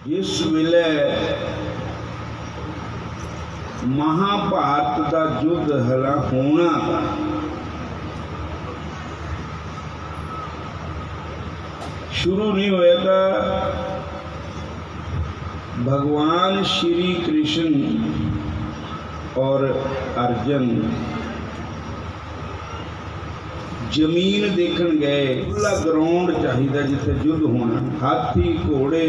जिस वेले महाभारत का युद्ध हला होना शुरू नहीं होया था, भगवान श्री कृष्ण और अर्जुन जमीन देखन गए। खुला ग्राउंड चाहिए जिथे युद्ध होना, हाथी घोड़े,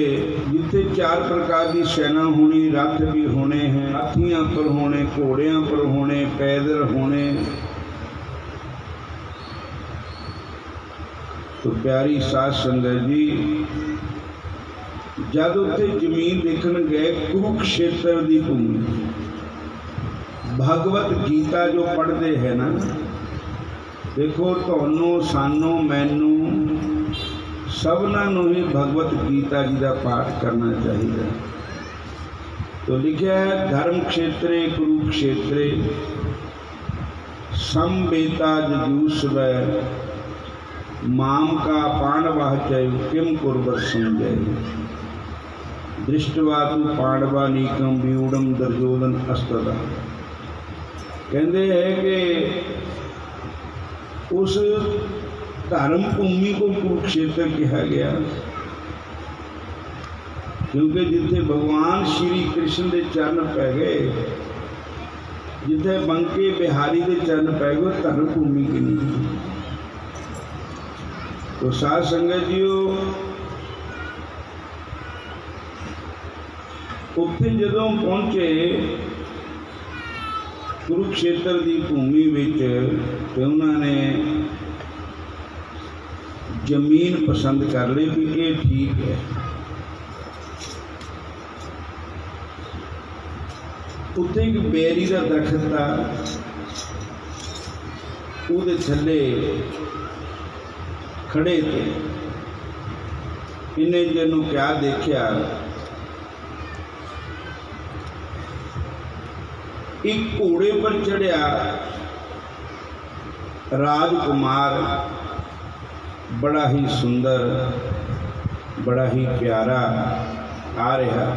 जिथे 4 प्रकार की सेना होनी, रथ भी होने हैं, हाथियों पर होने, घोड़ियों पर होने, पैदल होने। तो प्यारी साध संगत जी, जब उत्थे जमीन देखन गए, कुरुक्षेत्र की भूमि, भगवत गीता जो पढ़ते हैं ना, देखो तुहानू सानू मैनू सबना ही भगवत गीता जी का पाठ करना चाहिए। तो लिखा है, धर्म क्षेत्रे कुरुक्षेत्रे समवेता जजूसव माम का पांडवा चैव किम कुर्वत संजय दृष्टवा तु पांडवा नीकम व्यूढ़म दुर्योधन अस्तदा। कहते हैं कि उस धर्म भूमि को कुरुक्षेत्र कहा गया, क्योंकि जिथे भगवान श्री कृष्ण के चरण पै गए, जिथे बंके बिहारी के चरण पै गए, धर्म भूमि की नहीं। तो साध संगत जीओ, उत्थे जदों पहुंचे कुरुक्षेत्र की भूमि विच, तो उन्होंने जमीन पसंद कर ली कि ये ठीक है। उत्थे एक बेरी का दरख्त था, उहदे थल्ले खड़े थे। इन्हें जदों क्या देखा, एक घोड़े पर चढ़िया राजकुमार, बड़ा ही सुंदर, बड़ा ही प्यारा आ रहा।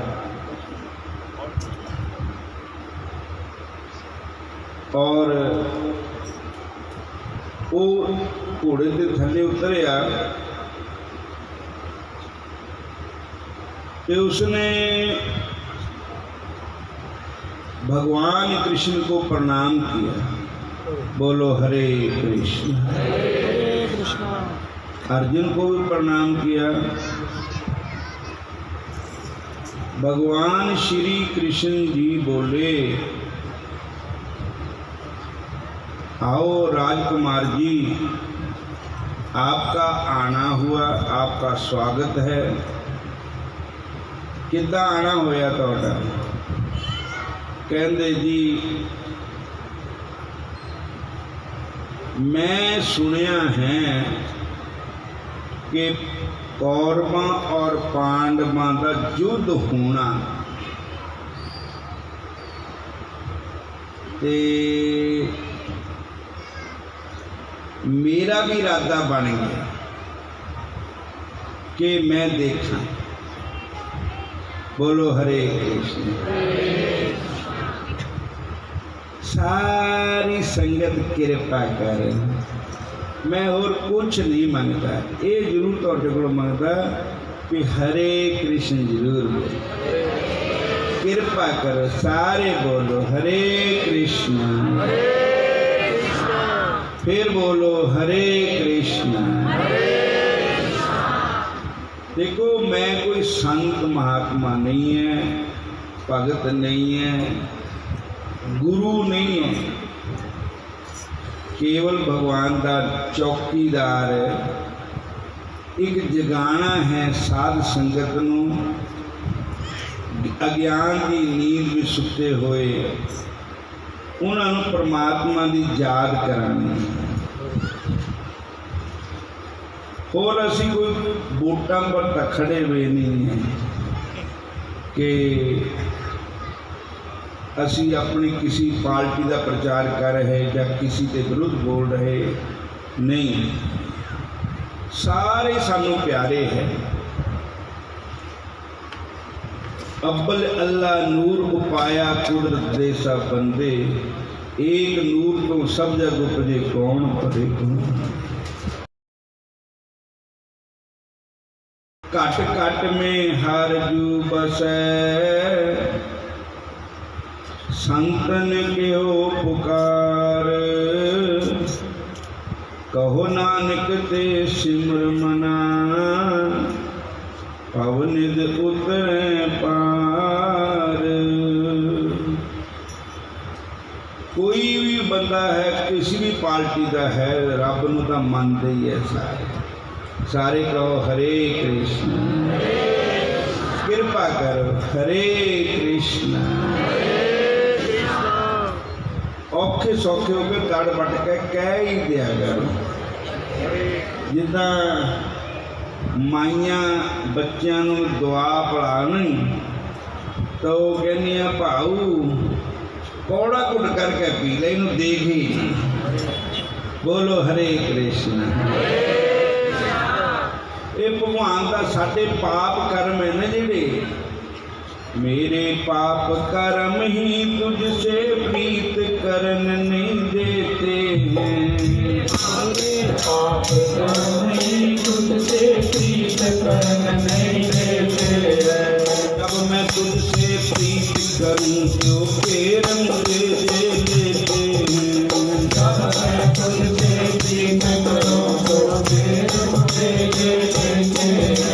और वो घोड़े के थल्ले उतरिया तो उसने भगवान कृष्ण को प्रणाम किया। बोलो हरे कृष्ण। अर्जुन को भी प्रणाम किया। भगवान श्री कृष्ण जी बोले, आओ राजकुमार जी, आपका आना हुआ, आपका स्वागत है। कितना आना होया तुहाडा? कहते जी, मैं सुनिया है कि कौरवां और पांडवां का युद्ध होना, ते मेरा भी इरादा बन गया कि मैं देखा। बोलो हरे कृष्ण। सारी संगत कृपा कर, मैं और कुछ नहीं मांगता, ये जरूर तुहाडे कोलों मांगता कि हरे कृष्ण जरूर बोलो। कृपा करो, सारे बोलो हरे कृष्ण, फिर बोलो हरे कृष्ण। देखो, मैं कोई संत महात्मा नहीं है, भगत नहीं है, गुरु नहीं है, केवल भगवान का चौकीदार है। एक जगाना है साध संगत नूं, अज्ञान की नींद में सुते हुए उन्होंने परमात्मा की याद करानी। और असी कोई वोटां पर खड़े हुए नहीं हैं कि असी अपनी किसी पार्टी का प्रचार कर रहे या किसी के विरुद्ध बोल रहे नहीं। सारे सानू प्यारे हैं। अव्वल अल्लाह नूर उपाया कुदरत दे सब बंदे, एक नूर तो सब जग उपजे कौन परे कौन। घट घट में हर जू बसै, संतन के हो पुकार। कहो नानक ते सिमर मना, पवनिद उतरै पार। कोई भी बंदा है, किसी भी पार्टी का है, रब नूं तां मनदे ही है सारे। सारे कहो हरे कृष्ण, कृपा करो हरे कृष्ण। औखे सौखे हो के कड़ बट के कह ही दिया करो। जिदा माइया बच्चों नूं दुआ पढ़ावन तो कहनिया भाऊ कौड़ा घुट करके पी ले, इनू देख ही। बोलो हरे कृष्ण। ये भगवान का साडे पाप कर्म है ना जिहड़े, मेरे पाप कर्म ही तुझसे प्रीत करन नहीं देते हैं। मेरे पाप कर्म ही तुझसे प्रीत करन नहीं देते हैं। जब मैं तुझसे प्रीत करूं तो फिर मुझे दे देते हैं। जब मैं तुझसे प्रीत करूं तो फिर मुझे दे देते हैं।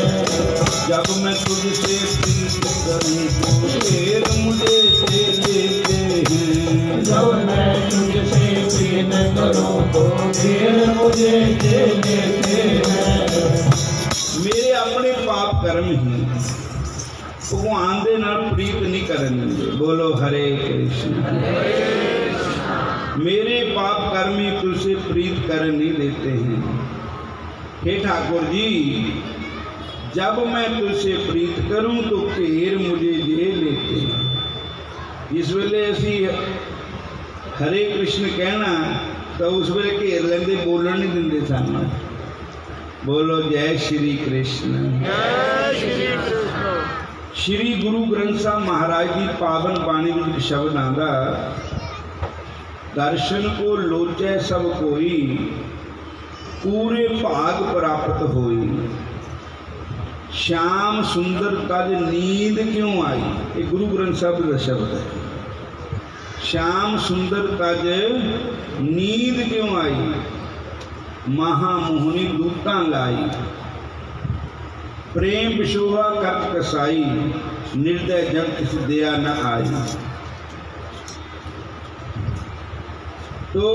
जब मैं तुझसे प्रीत करूं तो फिर मुझे दे देते हैं। जब मैं तुझसे प्रीत करूं तो फिर मुझे दे देते हैं। मेरे अपने पाप कर्म ही भगवान दे नाल प्रीत नहीं करन देंगे। बोलो हरे कृष्ण। मेरे पाप कर्म ही तुझसे प्रीत करन नहीं देते हैं। हे ठाकुर जी, जब मैं तुझसे प्रीत करूं तो घेर मुझे जे लेते हैं। जिस वेले असी हरे कृष्ण कहना तो उस वेले घेर लेंदे, बोलन नहीं दिंदे सानू। बोलो जय श्री कृष्ण। जय श्री कृष्ण। श्री गुरु ग्रंथ साहब महाराज की पावन बाणी में एक शब्द आंदा, दर्शन को लोचै सब कोई, पूरे भाग प्राप्त होई। श्याम सुंदर तज नींद क्यों आई। ये गुरु ग्रंथ साहब का शब्द है। श्याम सुंदर तज नींद क्यों आई, महामोहनी दूतां लाई। प्रेम विशोहा करत कसाई, निर्दय जन किस दया न आई। तो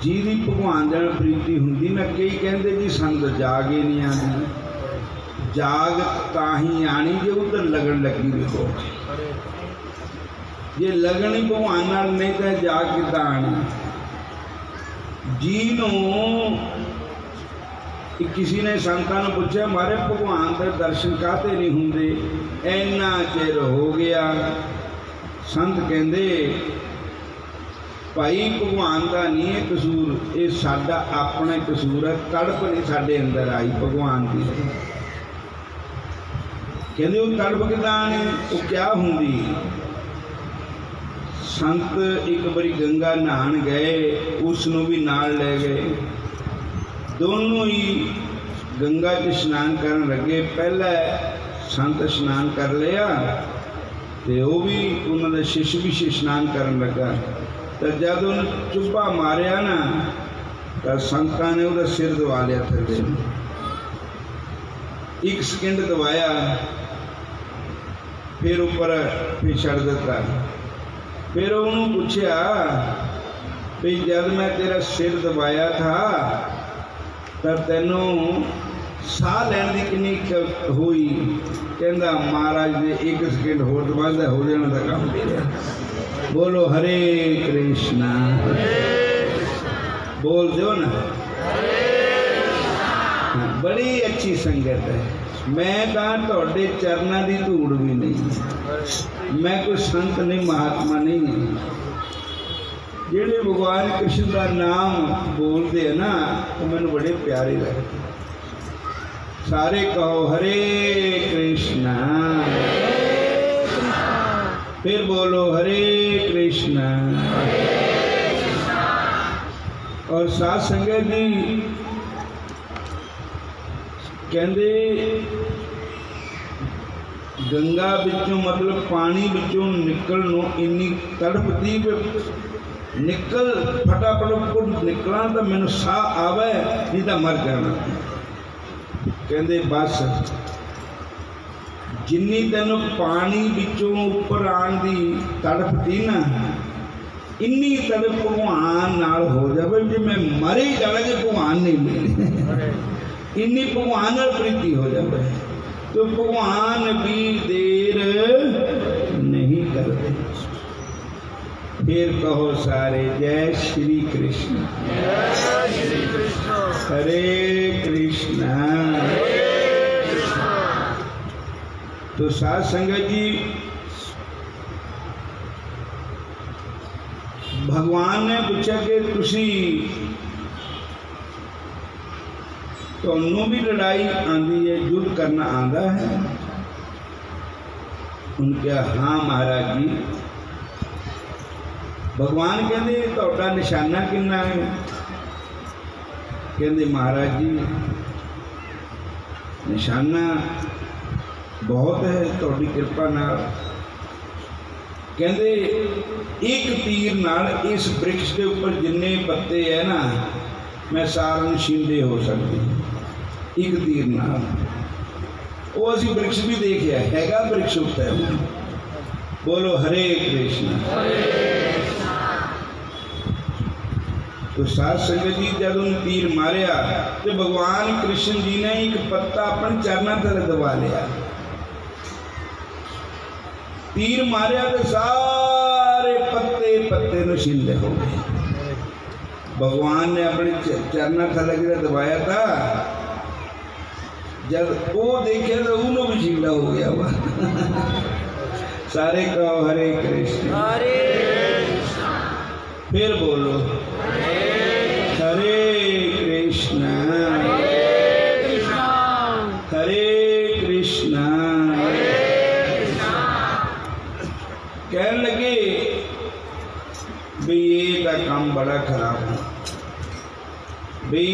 ਜਿਹਦੀ भगवान ਨਾਲ प्रीति ਹੁੰਦੀ ना, कई कहते जी संग जाग ही नहीं आती। जाग ताही आनी जे उधर लगन लगी देखो। जे लगन ही भगवान नाल नहीं तो जाग किदां आनी। ਜਿਹਨੂੰ किसी ने संतां नूं पुछया मारे भगवान के दर्शन काहते नहीं हुंदे, इन्ना चिर हो गया। संत कहंदे भाई भगवान का नहीं है कसूर, ये साडा अपना कसूर है। तड़प नहीं साडे अंदर आई भगवान की। कहते वो तड़प किदां आनी, वो क्या हुंदी। संत एक बारी गंगा नहान गए, उसनों भी नाल ले गए। दोनों ही गंगा च स्नान करन लगे। पहला संत स्नान कर लिया तो वो भी उन्होंने शिष्य भी स्नान करन लगा। तो जब उन्हें चुब्बा मारिया ना तो संतां ने उसका सिर दबा लिया थले। एक सेकंड दबाया, फिर ऊपर फिर छड़ दिता। फिर उन्होंने पूछया भी जब मैं तेरा सिर दबाया था तो तेनों साह लैन की कितनी हुई। कहता महाराज ने एक सेकंड होर दबादा हो जाने का काम किया। बोलो हरे कृष्णा। बोल दो ना। बड़ी अच्छी संगत है। मैं तुहाडे चरणों की धूड़ भी नहीं। मैं कोई संत नहीं, महात्मा नहीं। जेड़े भगवान कृष्ण का नाम बोलते हैं ना, वो मैंने बड़े प्यारे लगते। सारे कहो हरे कृष्ण। फिर बोलो हरे कृष्णा। और साध संगत जी कहते गंगा बिचों मतलब पानी बिचों निकलनों इन्नी तड़प थी निकल फटाफट निकला तो मैनू साह आवे नहीं तो मर जाना। कहते बस जिन्नी तेन पानी बिचों उपर आन की तड़प थी ना इन्नी तड़प भगवान नाल हो जाए जी मैं मर ही जाना कि भगवान नहीं मिले इन्नी भगवान नाल प्रीति हो जाए तो भगवान भी देर नहीं करते। फिर कहो सारे जय श्री कृष्ण हरे कृष्णा। तो साध संगत जी भगवान ने पूछा कि तुसी भी लड़ाई आंदी है युद्ध करना आंदा है। उनके हाँ महाराज जी। भगवान कहते तुहाडा निशाना किन्ना है। कहते महाराज जी निशाना बहुत है तुहाडी कृपा नाल। कहते एक तीर नाल इस वृक्ष के ऊपर जिन्ने पत्ते है ना मैं सारे छींदे हो सकते एक तीर नाल। वो असी वृक्ष भी देखिया हैगा वृक्ष उत्ते। बोलो हरे कृष्ण। तो साध संगत जी जब उन तीर मारिया तो भगवान कृष्ण जी ने एक पत्ता अपन चरणों तले दबा लिया। तीर मारिया तो सारे पत्ते पत्ते नशीले हो गए। भगवान ने अपने चरणों थले गिरा दबाया था जब वो देखे तो उन्होंने भी झीला हो गया वह। सारे कहो हरे कृष्ण हरे कृष्ण। फिर बोलो हरे कृष्ण हरे कृष्ण। कहने लगे भाई ये का काम बड़ा खराब है भाई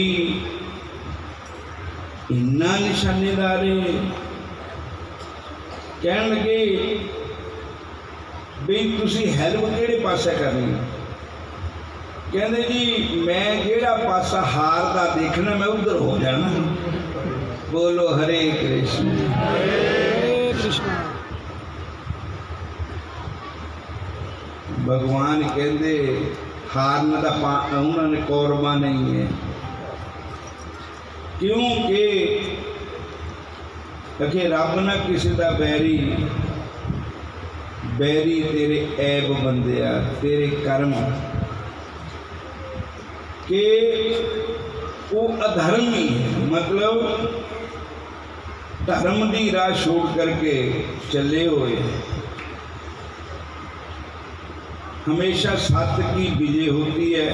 इन्ना निशानेदार है। कहने लगे भाई तुसी हेल्प किहड़े पासे करनी। कहते जी मैं जेड़ा पासा हार का देखना मैं उधर हो जाना। बोलो हरे कृष्ण हरे कृष्ण। भगवान कहते हारने का उन्होंने कौरबा नहीं है क्योंकि रब ना किसी का बैरी बैरी तेरे ऐब बंदे तेरे कर्म के वो अधर्मी है मतलब धर्म की राह छोड़ करके चले हुए हमेशा सत्य की विजय होती है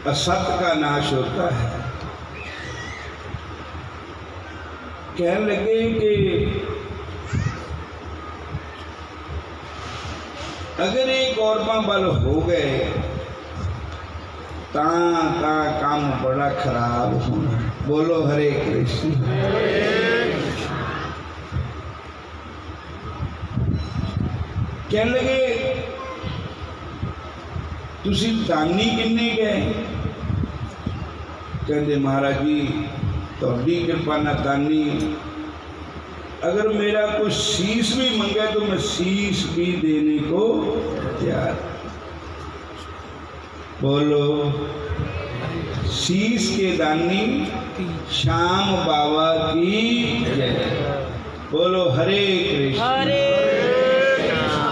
असत्य का नाश होता है। कहने लगे कि अगर एक कौरबा बल हो गए ता काम बड़ा खराब होना। बोलो हरे कृष्ण। कहने लगे तुसी दानी किन्ने गए। कहते महाराज जी थोड़ी कृपा ना दानी अगर मेरा कोई शीश भी मंगे तो मैं शीश भी देने को तैयार। बोलो शीश के दानी श्याम बाबा की जय। बोलो हरे कृष्ण हरे कृष्ण।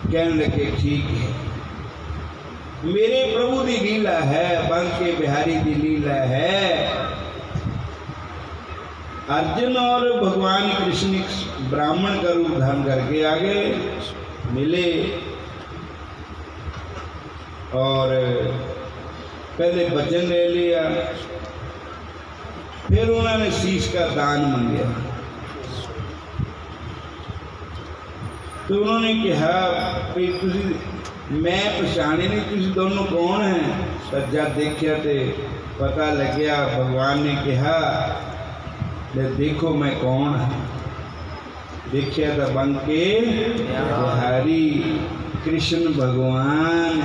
कहने लगे ठीक है मेरे प्रभु की लीला है बांके बिहारी की लीला है। अर्जुन और भगवान कृष्ण ब्राह्मण का रूप धारण करके आगे मिले और पहले भजन ले लिया फिर उन्होंने शीश का दान मांगा। तो उन्होंने कहा भी तुसी मैं पछाणे नहीं, तुसी दोनों कौन हैं? पर जब देखा तो पता लग्या, भगवान ने कहा देखो मैं कौन है। देखिया तो बन के बिहारी कृष्ण भगवान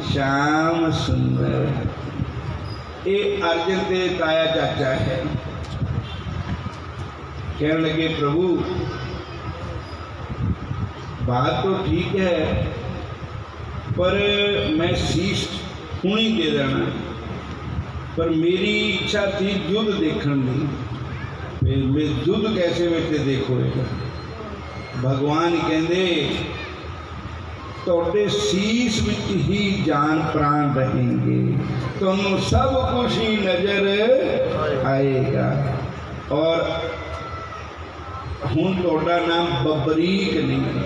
श्याम सुंदर। ये अर्जुन के ताया चाचा है। कहने लगे प्रभु बात तो ठीक है, पर मैं शीश हुणी दे देना, पर मेरी इच्छा थी युद्ध देखने की। मैं युद्ध कैसे बैठे देखो। भगवान कहते तोड़े शीश विच ही जान प्राण रहेंगे, तुम सब कुछ ही नजर आएगा। और हुण तोड़ा नाम बबरीक नहीं,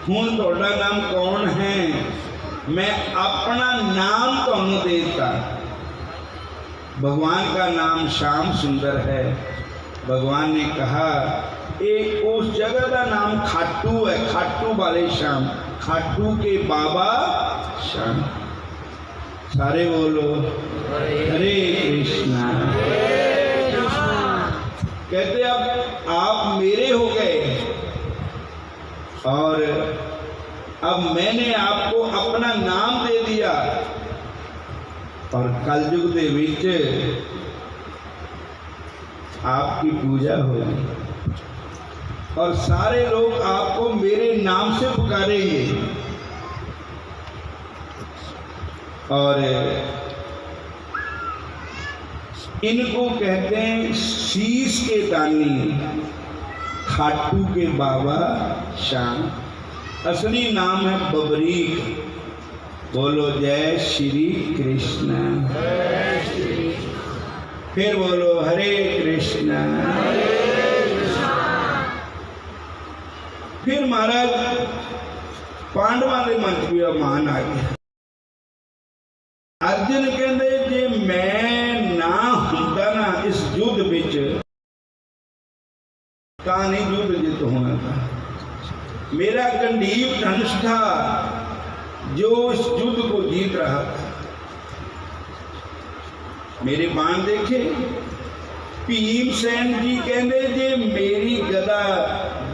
हुण तोड़ा नाम कौन है? मैं अपना नाम तुहानू देता। भगवान का नाम श्याम सुंदर है। भगवान ने कहा एक उस जगह का नाम खाटू है, खाटू वाले श्याम, खाटू के बाबा श्याम। सारे बोलो हरे कृष्णा। कहते अब आप मेरे हो गए और अब मैंने आपको अपना नाम दे दिया, और कलयुग के विच आपकी पूजा होगी और सारे लोग आपको मेरे नाम से पुकारेंगे। और इनको कहते हैं शीश के दानी, खाटू के बाबा श्याम। असली नाम है बबरीक। बोलो जय श्री कृष्ण। फिर बोलो हरे कृष्ण। फिर महाराज पांडवां के मन में अभिमान आ गया। अर्जुन कहते जे मैं ना हुंदा ना इस युद्ध विच तां नहीं युद्ध जित होना था। मेरा गंडीव धनुष था जो इस युद्ध को जीत रहा था। मेरे बाण देखे। भीमसेन जी कहते जे मेरी गदा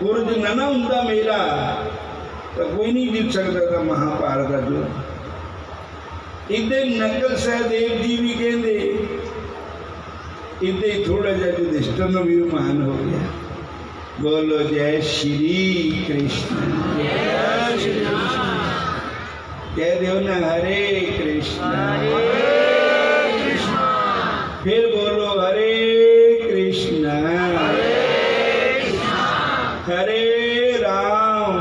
गुरज न हुंदा मेरा तो कोई नहीं जीत सकता था महाभारत का युद्ध। इधर नकल सहदेव जी भी कहते इधर थोड़ा जा युधिष्ठिर भी मान हो गया। बोलो जय श्री कृष्ण। कह दो ना हरे कृष्ण। फिर बोलो हरे कृष्ण हरे राम।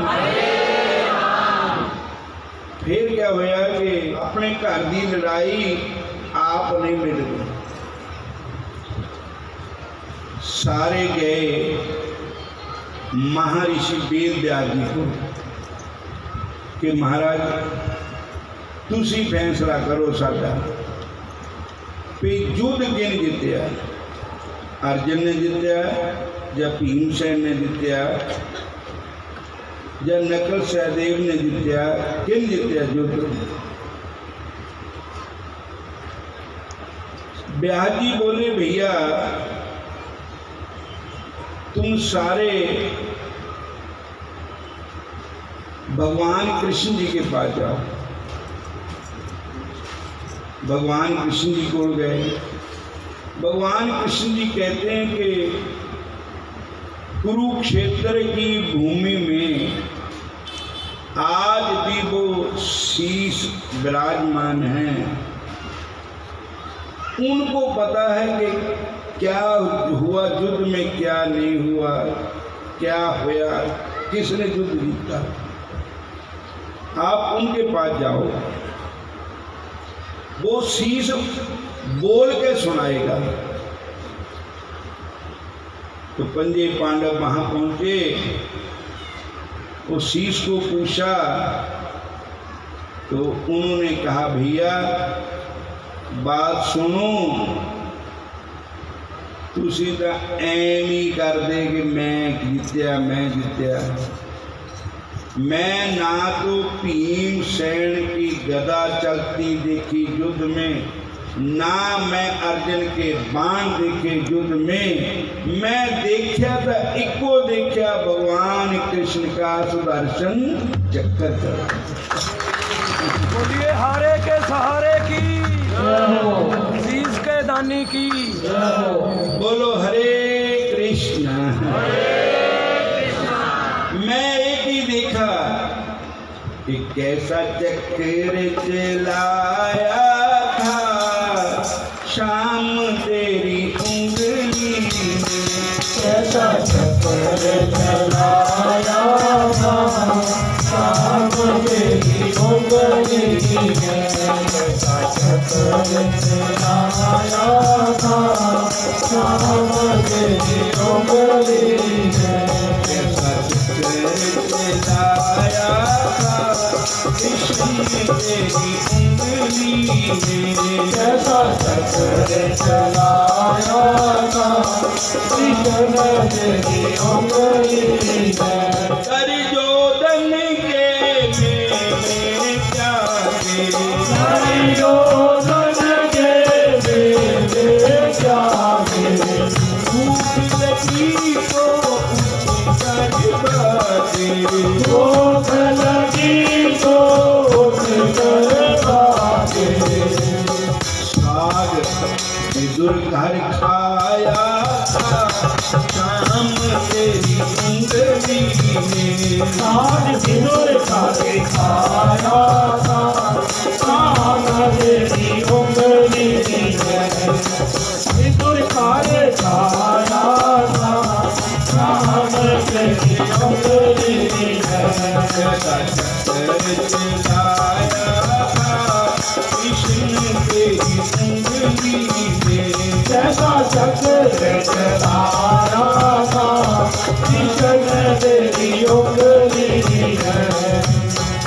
फिर क्या होया कि अपने घर की लड़ाई आप नहीं मिल गई। सारे गए महर्षि वेद व्यास जी को कि महाराज तुसी फैसला करो साडा भी युद्ध किन जितया, अर्जुन ने जितया या भीमसेन ने जितया या नकल सहदेव ने जितया, किन जितया युद्ध? व्यास जी बोले भैया तुम सारे भगवान कृष्ण जी के पास जाओ। भगवान कृष्ण जी को गए। भगवान कृष्ण जी कहते हैं कि कुरुक्षेत्र की भूमि में आज भी वो शीश विराजमान हैं। उनको पता है कि क्या हुआ युद्ध में, क्या नहीं हुआ, क्या हुआ, किसने युद्ध जीता। आप उनके पास जाओ, वो शीश बोल के सुनाएगा। तो पंजे पांडव वहां पहुंचे, उस शीश को पूछा तो उन्होंने कहा भैया बात सुनो, तुसी तो ऐम ही कर दे कि मैं जित्या मैं जित्या। मैं ना तो भीम सैन की गदा चलती देखी युद्ध में, ना मैं अर्जुन के बाण देखे युद्ध में। मैं देखा तो इको देखा भगवान कृष्ण का सुदर्शन चक्कर चल। बोलिए हारे के सहारे की, शीश के दानी की। बोलो हरे कृष्णा। मैं एक ही देखा कि कैसा चक्कर चलाया था शाम तेरी उंगली में, कैसा चक्कर चलाया था शाम तेरी उंगली में, कैसा चक्कर चलाया था शाम तेरी उंगली में, कैसा चक्कर चलाया था कृष्ण तेरी उंगली में, कैसा चक्कर चलाया था कृष्ण तेरी उंगली में, दुर्योधन के मेरे प्यारे, दुर्योधन के मेरे प्यारे, भूख लगी तो उठ कर बाजे, भूख लगी तो उठ कर बाजे, साग विदुर घर खाया था शाम तेरी उंगली में, आज विदुर का खाया था शाम तेरी उंगली में, विदुर खाया था शाम तेरी उंगली में, कैसा चक्कर चलाया था कृष्ण तेरी उंगली में, कैसा चक्कर चलाया था कृष्ण तेरी उंगली में,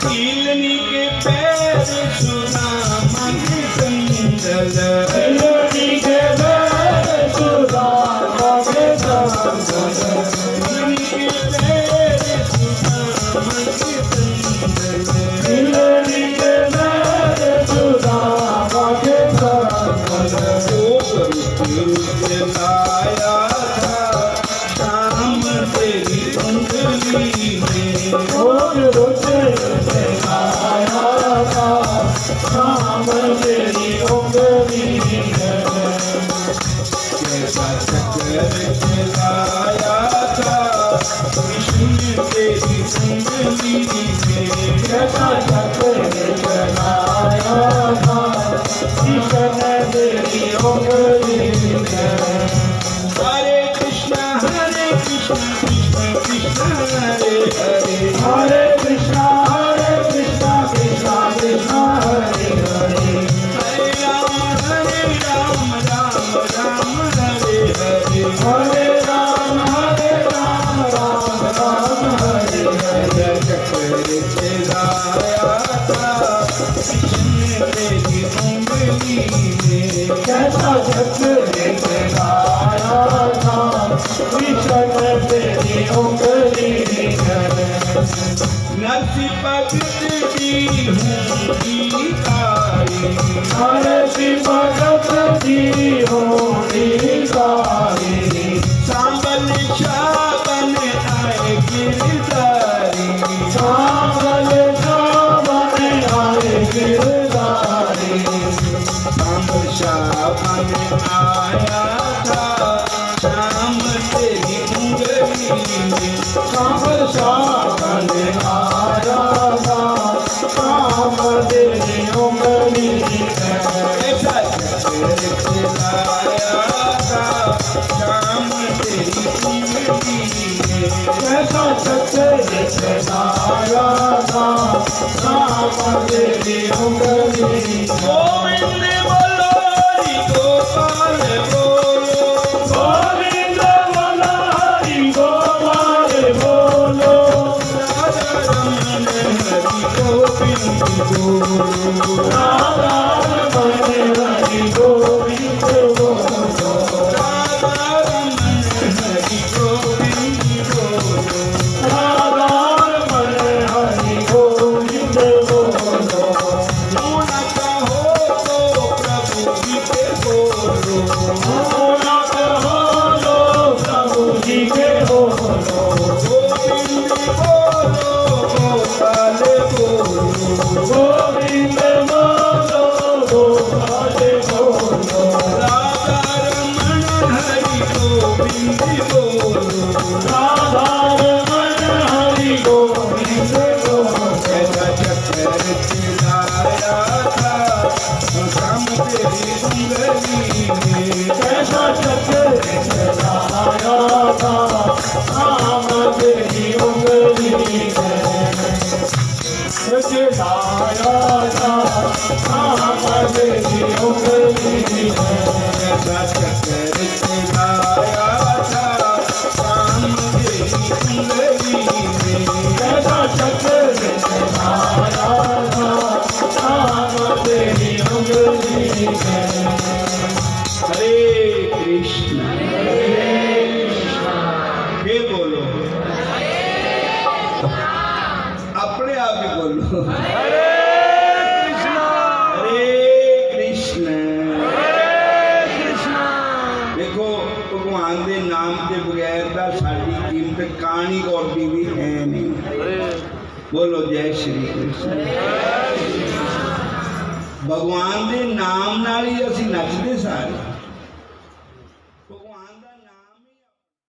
कीलनी के पैर सुदामा के संदल, कीलनी के पैर सुदामा के संदल, कीलनी के पैर सुदामा के संदल, कीलनी के पैर सुदामा के संदल, लाया था शाम तेरी उंगली में, भोग रुच लाया था शाम तेरी उंगली में, कैसा चक्कर चलाया था कृष्ण तेरी उंगली में, कैसा चक्कर चलाया था कृष्ण तेरी उंगली में, हरे कृष्णा कृष्ण कृष्ण हरे हरे, हरे कृष्णा कृष्णा कृष्णा हरे हरे, हरे राम राम राम हरे हरे, हरे राम राम राम हरे हरे, चक्कर चलाया था कृष्ण तेरी उंगली में, कैसा चक्कर चलाया था कृष्ण तेरी उंगली में, नरसी भगत जी हूँ भिखारी, हरे भगत जी होनी कारी, सांबल शाबन आए गिरधारी, सावल सावन आए गिरधारी, सांबल शाबन आया था शाम तेरी उंगली में, सावल सावन आया था शाम तेरी उंगली में, कैसा चक्कर चलाया था शाम तेरी उंगली में, कैसा चक्कर चलाया था शाम तेरी उंगली में, गोविंद बोलो हरि गोपाल बोलो, गोविंद बोलो हरि गोपाल बोलो, राधा रमन हरि गोविंद बोलो, राधा रमन हरि गोविंद बोलो, राधा भजे बोलो राधा रमण हरि गोविंद बोलो राधा रमण हरि गोविंद बोलो कैसा चक्कर चलाया था शाम तेरी उंगली में कैसा चक्कर चलाया था राम तेरी उंगली में चलाया था राम तेरी उंगली में कैसा चक्कर चलाया था शाम तेरी उंगली में कैसा चक्कर चलाया था राम तेरी उंगली में हरे कृष्ण फिर बोलो अपने आप ही बोलो हरे कृष्णा हरे कृष्ण हरे कृष्णा देखो भगवान के नाम के बगैर तो साड़ी कीमत कहानी कौड़ी भी है नहीं बोलो जय श्री कृष्ण भगवान के नाम नाल ही असीं नचदे सारे